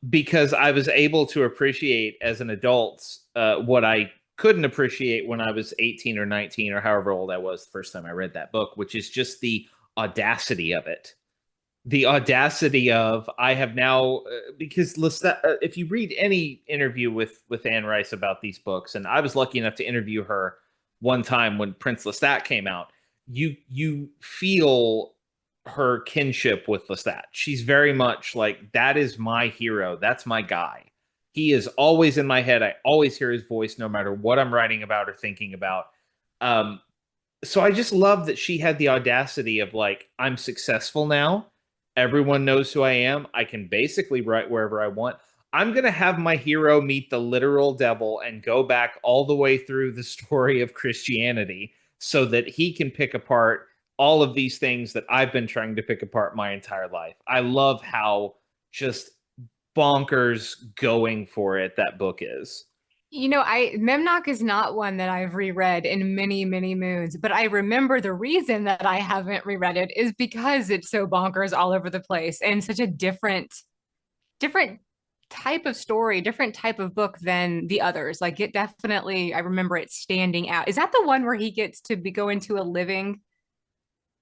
because I was able to appreciate as an adult what I couldn't appreciate when I was 18 or 19 or however old I was the first time I read that book, which is just the audacity of it. The audacity of I have now because if you read any interview with Anne Rice about these books, and I was lucky enough to interview her one time when Prince Lestat came out, you feel her kinship with Lestat. She's very much like that is my hero. That's my guy. He is always in my head. I always hear his voice, no matter what I'm writing about or thinking about. Um, so I just love that she had the audacity of like, I'm successful now. Everyone knows who I am. I can basically write wherever I want. I'm going to have my hero meet the literal devil and go back all the way through the story of Christianity so that he can pick apart all of these things that I've been trying to pick apart my entire life. I love how just bonkers going for it that book is. I Memnoch is not one that I've reread in many, many moons, but I remember the reason that I haven't reread it is because it's so bonkers all over the place and such a different type of story, different type of book than the others. Like it definitely, I remember it standing out. Is that the one where he gets to go into a living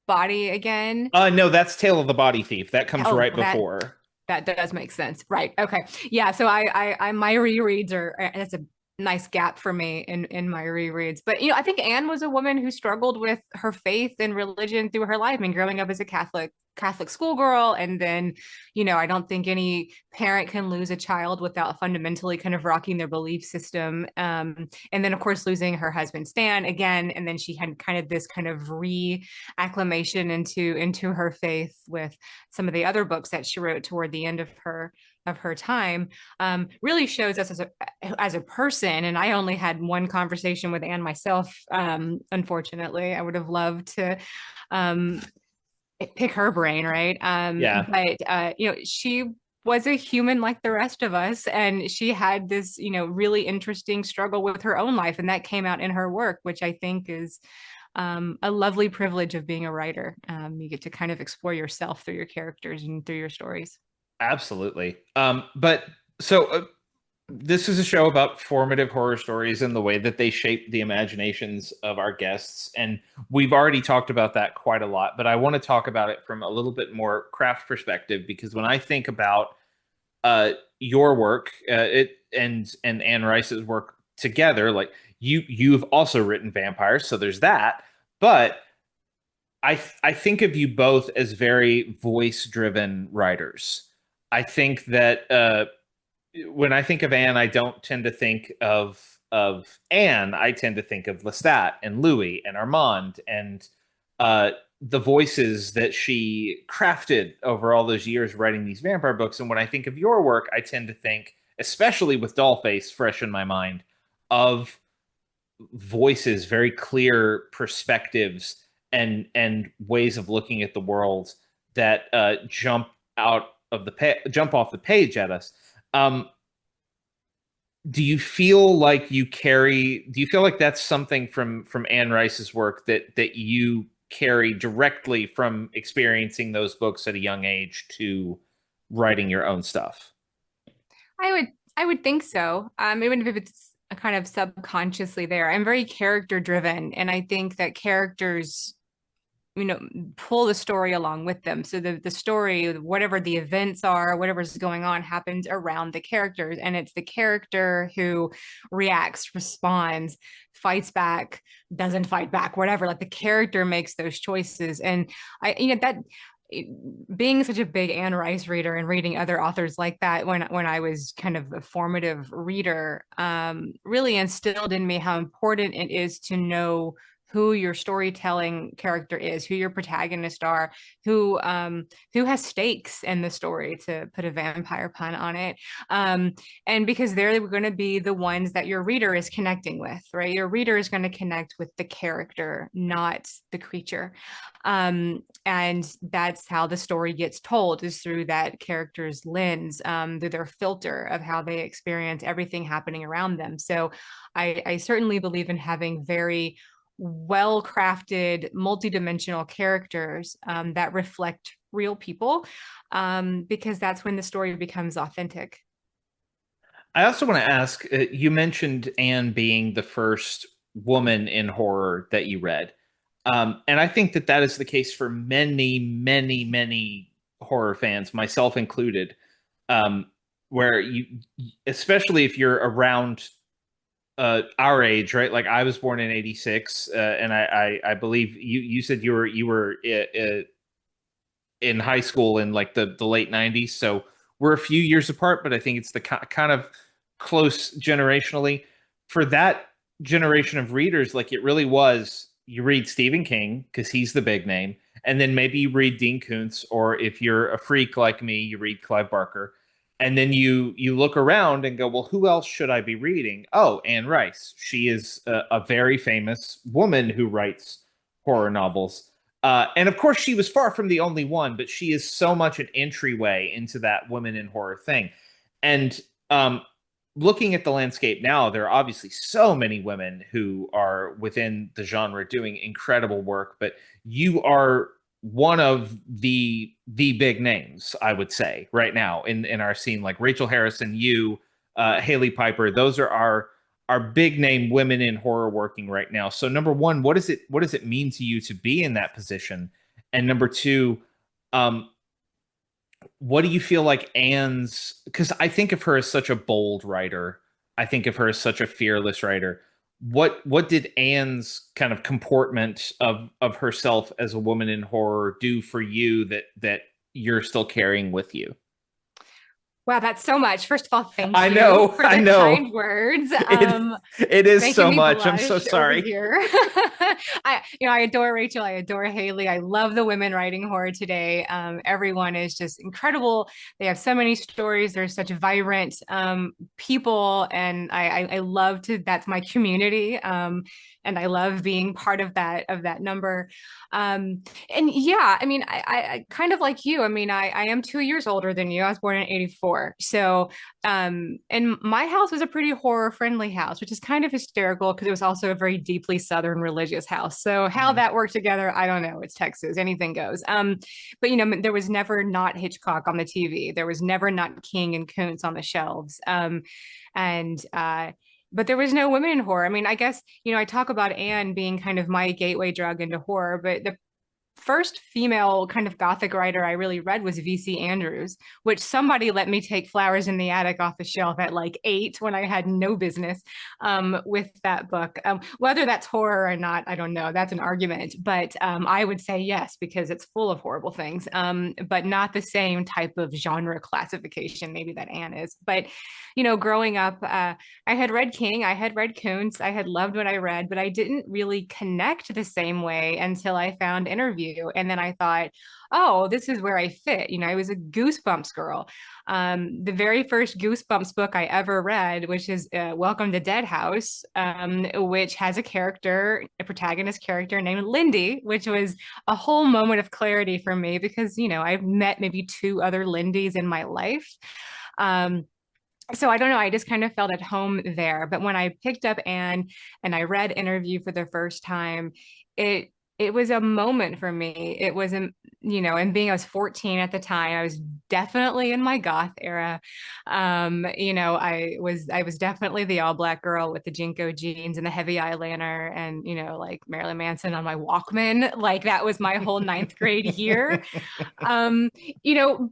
body again? No, that's Tale of the Body Thief. That comes Oh, right before. that does make sense. Right. Okay. Yeah. So I my rereads are that's a nice gap for me in my rereads. But I think Anne was a woman who struggled with her faith and religion through her life. I mean, growing up as a Catholic schoolgirl, and then, I don't think any parent can lose a child without fundamentally kind of rocking their belief system. And then of course losing her husband Stan again, and then she had kind of this kind of reacclimation into her faith with some of the other books that she wrote toward the end of her time. Really shows us as a person. And I only had one conversation with Anne myself. Unfortunately, I would have loved to um, pick her brain, right? Yeah, But she was a human like the rest of us, and she had this really interesting struggle with her own life, and that came out in her work, which I think is a lovely privilege of being a writer. You get to kind of explore yourself through your characters and through your stories. absolutely. But so this is a show about formative horror stories and the way that they shape the imaginations of our guests. And we've already talked about that quite a lot, but I want to talk about it from a little bit more craft perspective because when I think about your work, and Anne Rice's work together, like you've also written vampires, so there's that. But I think of you both as very voice driven writers. I think that when I think of Anne, I don't tend to think of Anne. I tend to think of Lestat and Louis and Armand and uh, the voices that she crafted over all those years writing these vampire books. And when I think of your work, I tend to think, especially with Dollface fresh in my mind, of voices, very clear perspectives and ways of looking at the world that jump off the page at us. Um, do you feel like you carry? Do you feel like that's something from Anne Rice's work that you carry directly from experiencing those books at a young age to writing your own stuff. I would I would think so. Even if it's a kind of subconsciously there. I'm very character driven, and I think that characters, you know, pull the story along with them. So the story, whatever the events are, whatever's going on, happens around the characters, and it's the character who reacts, responds, fights back, doesn't fight back, whatever. Like the character makes those choices, and that being such a big Anne Rice reader and reading other authors like that when I was kind of a formative reader, really instilled in me how important it is to know who your storytelling character is, who your protagonists are, who has stakes in the story, to put a vampire pun on it. Um, and because they're going to be the ones that your reader is connecting with, right? Your reader is going to connect with the character, not the creature. And that's how the story gets told, is through that character's lens, through their filter of how they experience everything happening around them. So I certainly believe in having very well crafted, multidimensional characters that reflect real people, because that's when the story becomes authentic. I also want to ask, you mentioned Anne being the first woman in horror that you read. And I think that that is the case for many, many, many horror fans, myself included, um, where you, especially if you're around our age, right? Like I was born in '86, and I believe you said you were in high school in like the late '90s, so we're a few years apart, but I think it's the kind of close generationally for that generation of readers. Like it really was, you read Stephen King because he's the big name, and then maybe you read Dean Koontz, or if you're a freak like me, you read Clive Barker, and then you look around and go, well, who else should I be reading? Oh, Anne Rice. She is a very famous woman who writes horror novels. And of course, she was far from the only one, but she is so much an entryway into that women in horror thing. And looking at the landscape now, there are obviously so many women who are within the genre doing incredible work, but you are one of the big names, I would say, right now in our scene, like Rachel Harrison, you, Haley Piper. Those are our big name women in horror working right now. So number one, what does it mean to you to be in that position? And number two, um, what do you feel like Anne's, because I think of her as such a bold writer. I think of her as such a fearless writer. What did Anne's kind of comportment of herself as a woman in horror do for you that you're still carrying with you? Wow, that's so much. First of all, thank I you know, for I the know. kind words. It is Making so me much. I'm so blush over sorry. here. I adore Rachel. I adore Haley. I love the women writing horror today. Everyone is just incredible. They have so many stories. They're such vibrant people, and I love to. That's my community, and I love being part of that number. And yeah, I mean, I kind of like you. I mean, I am 2 years older than you. I was born in '84, so and my house was a pretty horror friendly house, which is kind of hysterical because it was also a very deeply Southern religious house. So how Mhm. that worked together, I don't know. It's Texas, anything goes. But there was never not Hitchcock on the TV. There was never not King and Kuntz on the shelves. And But there was no women in horror. I mean, I guess, I talk about Anne being kind of my gateway drug into horror, but the first female kind of gothic writer I really read was V.C. Andrews, which somebody let me take Flowers in the Attic off the shelf at like 8 when I had no business with that book. Whether that's horror or not, I don't know. That's an argument. But I would say yes, because it's full of horrible things, but not the same type of genre classification maybe that Anne is. But, growing up, I had read King, I had read Kuntz, I had loved what I read, but I didn't really connect the same way until I found Interview. And then I thought, oh, this is where I fit. I was a Goosebumps girl. The very first Goosebumps book I ever read, which is Welcome to Dead House, which has a protagonist character named Lindy, which was a whole moment of clarity for me because, I've met maybe two other Lindys in my life. Um, so I don't know, I just kind of felt at home there. But when I picked up Anne and I read Interview for the first time, it it was a moment for me. It was and being I was 14 at the time, I was definitely in my goth era. I was definitely the all black girl with the Jinko jeans and the heavy eyeliner and like Marilyn Manson on my Walkman. Like that was my whole ninth grade year. um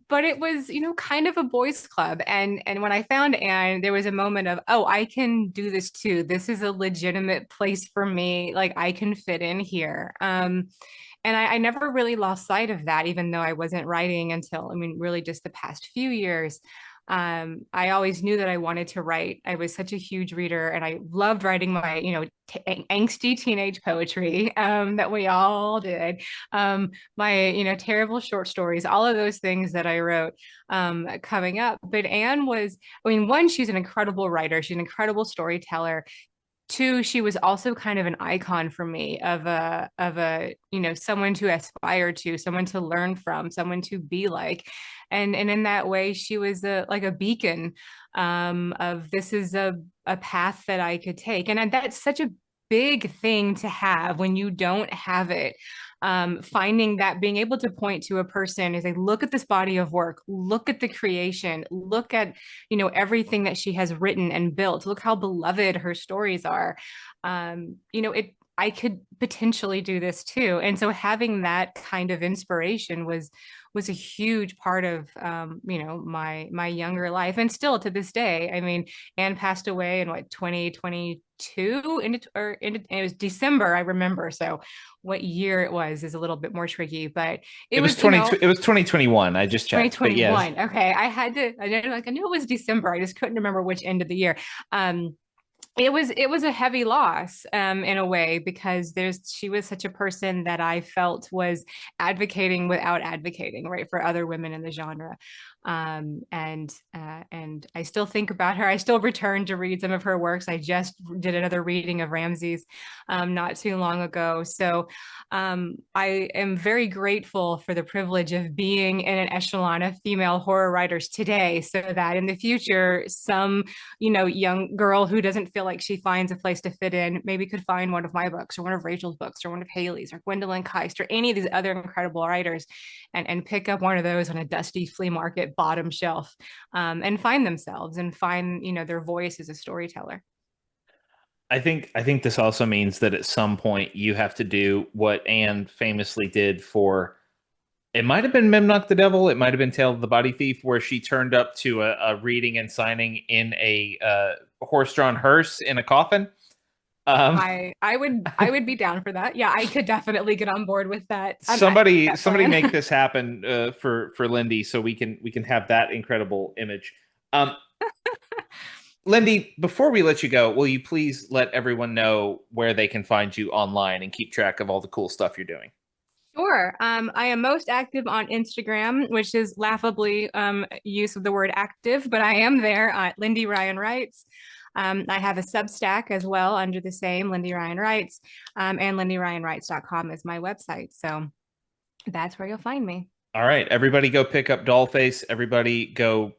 but it was kind of a boys club, and when I found Anne, there was a moment of, oh, I can do this too. This is a legitimate place for me. Like I can fit in here. And I never really lost sight of that, even though I wasn't writing until, I mean, really just the past few years. I always knew that I wanted to write. I was such a huge reader, and I loved writing my, angsty teenage poetry that we all did. My, terrible short stories, all of those things that I wrote coming up. But Anne was, I mean, one, she's an incredible writer. She's an incredible storyteller. Two, she was also kind of an icon for me of a someone to aspire to, someone to learn from, someone to be like. And in that way, she was like a beacon of this is a path that I could take. And that's such a big thing to have when you don't have it. Finding that, being able to point to a person is like, look at this body of work, look at the creation, look at everything that she has written and built, look how beloved her stories are. It I could potentially do this too. And so having that kind of inspiration was a huge part of my younger life, and still to this day. I mean, Anne passed away in what, 2022, it was December, I remember. So what year it was is a little bit more tricky, but it It was was 2021. I just checked, but yes. 2021. Okay, I knew it was December. I just couldn't remember which end of the year. It was a heavy loss in a way, because she was such a person that I felt was advocating without advocating, right, for other women in the genre. And I still think about her. I still return to read some of her works. I just did another reading of Ramsey's not too long ago. So I am very grateful for the privilege of being in an echelon of female horror writers today, so that in the future, some young girl who doesn't feel like she finds a place to fit in maybe could find one of my books, or one of Rachel's books, or one of Haley's, or Gwendolyn Keist, or any of these other incredible writers, and pick up one of those on a dusty flea market bottom shelf, and find themselves and find their voice as a storyteller. I think this also means that at some point you have to do what Anne famously did for, it might have been Memnoch the Devil, it might have been Tale of the Body Thief, where she turned up to a reading and signing in a horse-drawn hearse in a coffin. Um, I would be down for that. Yeah, I could definitely get on board with that. somebody Plan. make this happen for Lindy, so we can have that incredible image. Um, Lindy, before we let you go, will you please let everyone know where they can find you online and keep track of all the cool stuff you're doing? Sure. I am most active on Instagram, which is laughably use of the word active, but I am there at Lindy Ryan Writes. I have a Substack as well under the same Lindy Ryan Writes, and lindyryanwrites.com is my website. So that's where you'll find me. All right, everybody go pick up Dollface. Everybody go.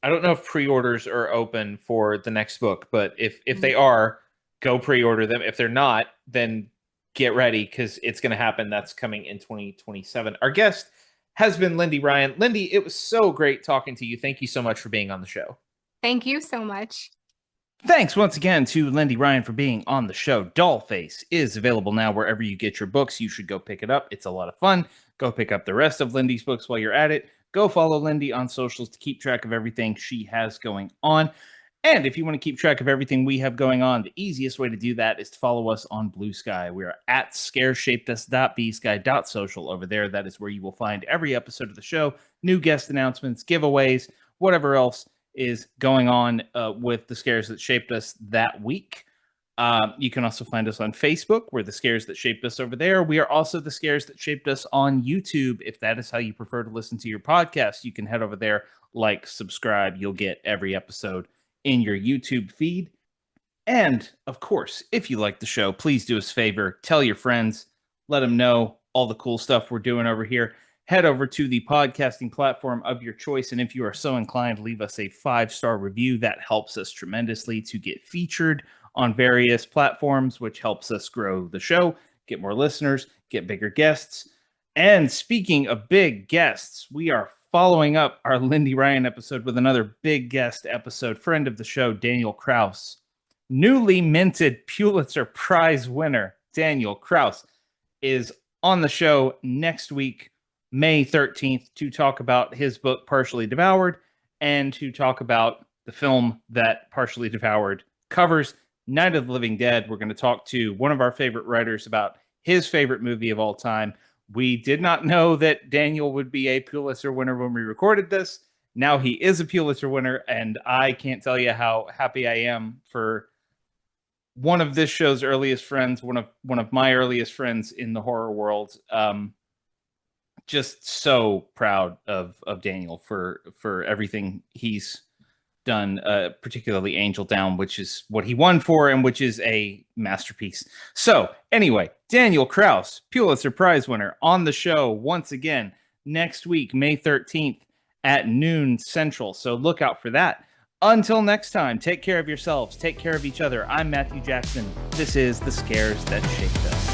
I don't know if pre-orders are open for the next book, but if they are, go pre-order them. If they're not, then get ready, because it's going to happen. That's coming in 2027. Our guest has been Lindy Ryan. Lindy, it was so great talking to you. Thank you so much for being on the show. Thank you so much. Thanks once again to Lindy Ryan for being on the show. Dollface is available now wherever you get your books. You should go pick it up. It's a lot of fun. Go pick up the rest of Lindy's books while you're at it. Go follow Lindy on socials to keep track of everything she has going on. And if you want to keep track of everything we have going on, the easiest way to do that is to follow us on Blue Sky. We are at scareshapedus.bsky.social over there. That is where you will find every episode of the show, new guest announcements, giveaways, whatever else is going on with the scares that shaped us that week. You can also find us on Facebook. We're the Scares That Shaped Us over there. We are also the Scares That Shaped Us on YouTube. If that is how you prefer to listen to your podcast, you can head over there, like, subscribe. You'll get every episode in your YouTube feed. And of course, if you like the show, please do us a favor, tell your friends, let them know all the cool stuff we're doing over here. Head over to the podcasting platform of your choice, and if you are so inclined, leave us a 5-star review. That helps us tremendously to get featured on various platforms, which helps us grow the show, get more listeners, get bigger guests. And speaking of big guests, we are following up our Lindy Ryan episode with another big guest episode. Friend of the show, Daniel Kraus, newly minted Pulitzer Prize winner Daniel Kraus, is on the show next week, May 13th, to talk about his book, Partially Devoured, and to talk about the film that Partially Devoured covers, Night of the Living Dead. We're going to talk to one of our favorite writers about his favorite movie of all time. We did not know that Daniel would be a Pulitzer winner when we recorded this. Now he is a Pulitzer winner, and I can't tell you how happy I am for one of this show's earliest friends, one of my earliest friends in the horror world. Just so proud of Daniel for everything he's done, particularly Angel Down, which is what he won for and which is a masterpiece. So anyway, Daniel Kraus, Pulitzer Prize winner, on the show once again next week, May 13th at noon Central. So look out for that. Until next time, take care of yourselves, take care of each other. I'm Matthew Jackson. This is The Scares That Shaped Us.